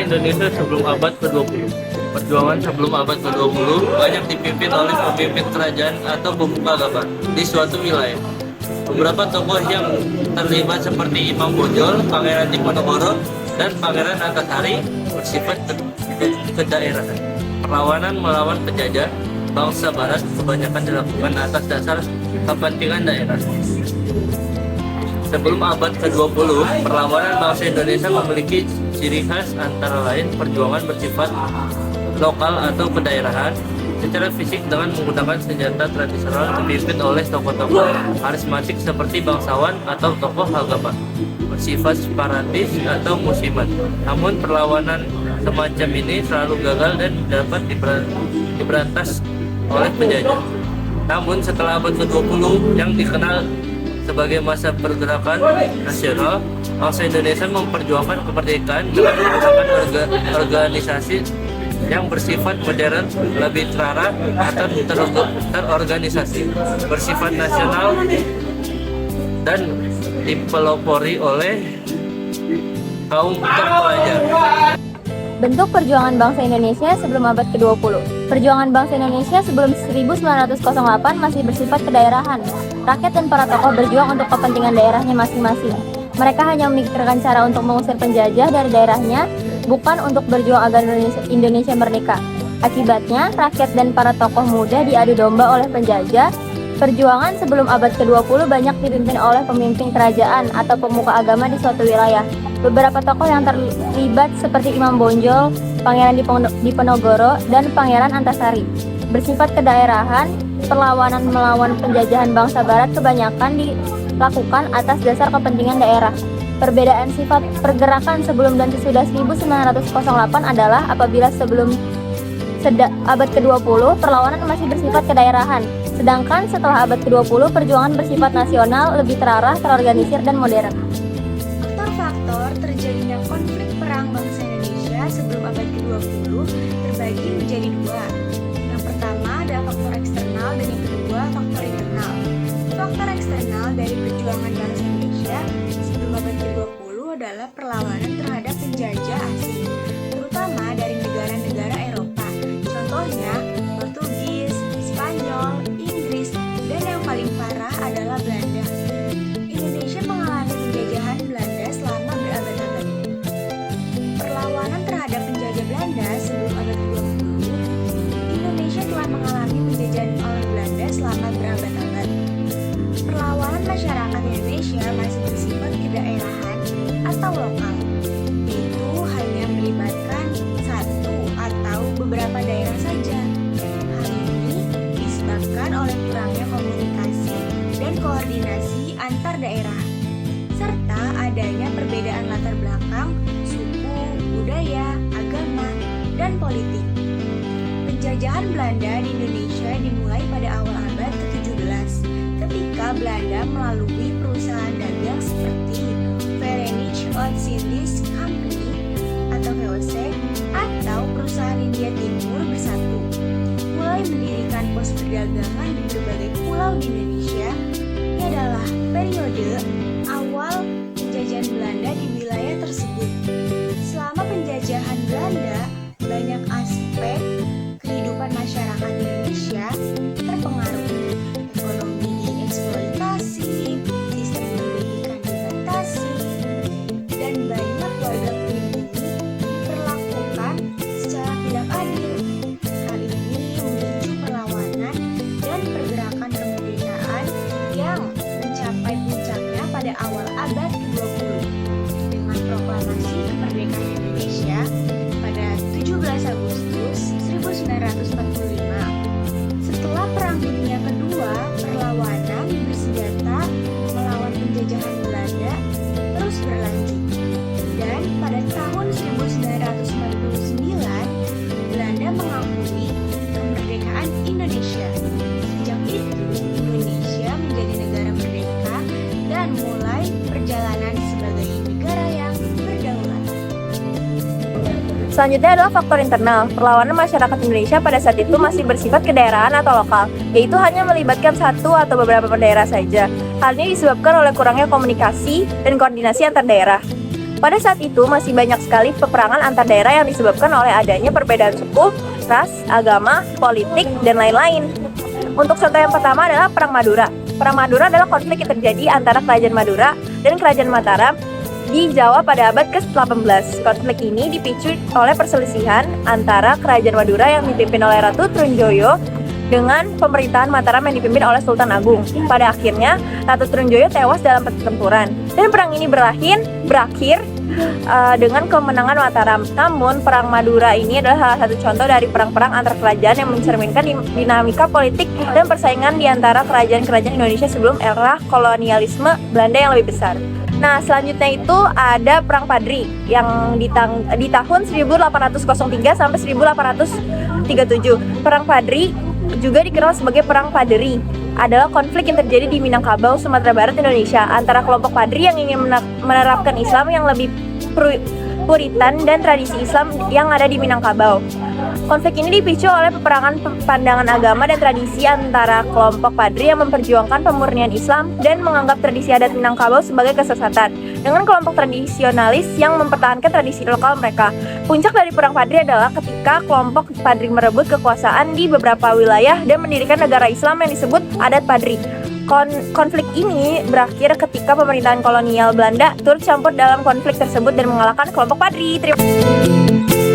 Indonesia sebelum abad ke-20. Perjuangan sebelum abad ke-20 banyak dipimpin oleh pemimpin kerajaan atau pemuka agama di suatu wilayah. Beberapa tokoh yang terlibat seperti Imam Bonjol, Pangeran Diponegoro, dan Pangeran Antasari bersifat kedaerahan. Perlawanan melawan penjajah bangsa barat kebanyakan dilakukan atas dasar kepentingan daerah. Sebelum abad ke-20, perlawanan bangsa Indonesia memiliki ciri khas antara lain perjuangan bersifat lokal atau kedaerahan secara fisik dengan menggunakan senjata tradisional dipimpin oleh tokoh-tokoh karismatik seperti bangsawan atau tokoh agama bersifat separatis atau musiman. Namun perlawanan semacam ini selalu gagal dan dapat diberantas oleh penjajah. Namun setelah abad ke-20 yang dikenal sebagai masa pergerakan nasional, bangsa Indonesia memperjuangkan kemerdekaan dengan menggunakan organisasi yang bersifat modern, lebih terarah atau terorganisasi, bersifat nasional dan dipelopori oleh kaum terpelajar. Bentuk perjuangan bangsa Indonesia sebelum abad ke-20. Perjuangan bangsa Indonesia sebelum 1908 masih bersifat kedaerahan. Rakyat dan para tokoh berjuang untuk kepentingan daerahnya masing-masing. Mereka hanya memikirkan cara untuk mengusir penjajah dari daerahnya, bukan untuk berjuang agar Indonesia merdeka. Akibatnya, rakyat dan para tokoh muda diadu domba oleh penjajah. Perjuangan sebelum abad ke-20 banyak dipimpin oleh pemimpin kerajaan atau pemuka agama di suatu wilayah. Beberapa tokoh yang terlibat seperti Imam Bonjol, Pangeran Diponegoro, dan Pangeran Antasari. Bersifat kedaerahan, perlawanan melawan penjajahan bangsa barat kebanyakan dilakukan atas dasar kepentingan daerah. Perbedaan sifat pergerakan sebelum dan sesudah 1908 adalah apabila sebelum abad ke-20 perlawanan masih bersifat kedaerahan, sedangkan setelah abad ke-20 perjuangan bersifat nasional, lebih terarah, terorganisir, dan modern. Faktor terjadinya konflik perang bangsa Indonesia sebelum abad ke-20 terbagi menjadi dua. Yang pertama ada faktor eksternal dan yang kedua faktor internal. Faktor eksternal dari perjuangan bangsa Indonesia sebelum abad ke-20 adalah perlawanan terhadap penjajah asing, terutama dari negara-negara Eropa. Contohnya Portugis, Spanyol, Inggris, dan yang paling parah adalah Belanda. Indonesia mengalami penjajahan Belanda selama berabad-abad. Perlawanan terhadap penjajah Belanda sebelum abad ke-20, Indonesia telah mengalami penjajahan oleh Belanda selama berabad-abad. Perlawanan masyarakat Indonesia masih bersifat kedaerahan atau lokal, yaitu hanya melibatkan satu atau beberapa daerah saja. Hal ini disebabkan oleh kurangnya komunikasi dan koordinasi antar daerah, serta adanya perbedaan latar belakang, suku, budaya, agama, dan politik. Penjajahan Belanda di Indonesia dimulai pada awal abad ke-17 ketika Belanda melalui perusahaan dagang seperti Verenigde Oostindische Compagnie atau VOC atau perusahaan India Timur bersatu, mulai mendirikan pos perdagangan di berbagai pulau di Indonesia. Ini adalah periode awal penjajahan Belanda di wilayah tersebut. Selama penjajahan Belanda, banyak aspek kehidupan masyarakat Indonesia terpengaruh. Ekonomi dieksploitasi, sistem pendidikan dibatasi, dan banyak warga pribumi diperlakukan secara tidak adil. Hal ini memicu perlawanan dan pergerakan kemerdekaan yang mencapai puncaknya pada awal abad ke-20 dengan proklamasi kemerdekaan Indonesia pada 17 Agustus 1945. Setelah Perang Dunia Kedua, perlawanan bersenjata melawan penjajahan Belanda terus berlanjut. Dan pada tahun 1949, Belanda mengakui kemerdekaan Indonesia. Sejak itu, Indonesia menjadi negara merdeka dan mulai perjalanan sebagai negara yang berdaulat. Selanjutnya adalah faktor internal. Perlawanan masyarakat Indonesia pada saat itu masih bersifat kedaerahan atau lokal, yaitu hanya melibatkan satu atau beberapa daerah saja. Hal ini disebabkan oleh kurangnya komunikasi dan koordinasi antar daerah. Pada saat itu masih banyak sekali peperangan antar daerah yang disebabkan oleh adanya perbedaan suku, ras, agama, politik, dan lain-lain. Untuk contoh yang pertama adalah Perang Madura. Perang Madura adalah konflik yang terjadi antara Kerajaan Madura dan Kerajaan Mataram di Jawa pada abad ke-18. Konflik ini dipicu oleh perselisihan antara Kerajaan Madura yang dipimpin oleh Ratu Trunjoyo dengan pemerintahan Mataram yang dipimpin oleh Sultan Agung. Pada akhirnya, Ratu Trunjoyo tewas dalam pertempuran. Dan perang ini berakhir dengan kemenangan Mataram. Namun, Perang Madura ini adalah salah satu contoh dari perang-perang antar kerajaan yang mencerminkan dinamika politik dan persaingan di antara kerajaan-kerajaan Indonesia sebelum era kolonialisme Belanda yang lebih besar. Nah, selanjutnya itu ada Perang Padri yang di tahun 1803 sampai 1837. Perang Padri juga dikenal sebagai Perang Paderi, adalah konflik yang terjadi di Minangkabau, Sumatera Barat, Indonesia, antara kelompok Padri yang ingin menerapkan Islam yang lebih Puritan dan tradisi Islam yang ada di Minangkabau. Konflik ini dipicu oleh peperangan pandangan agama dan tradisi antara kelompok Padri yang memperjuangkan pemurnian Islam dan menganggap tradisi adat Minangkabau sebagai kesesatan, dengan kelompok tradisionalis yang mempertahankan tradisi lokal mereka. Puncak dari Perang Padri adalah ketika kelompok Padri merebut kekuasaan di beberapa wilayah dan mendirikan negara Islam yang disebut Adat Padri. Konflik ini berakhir ketika pemerintahan kolonial Belanda turut campur dalam konflik tersebut dan mengalahkan kelompok Padri. Terima kasih.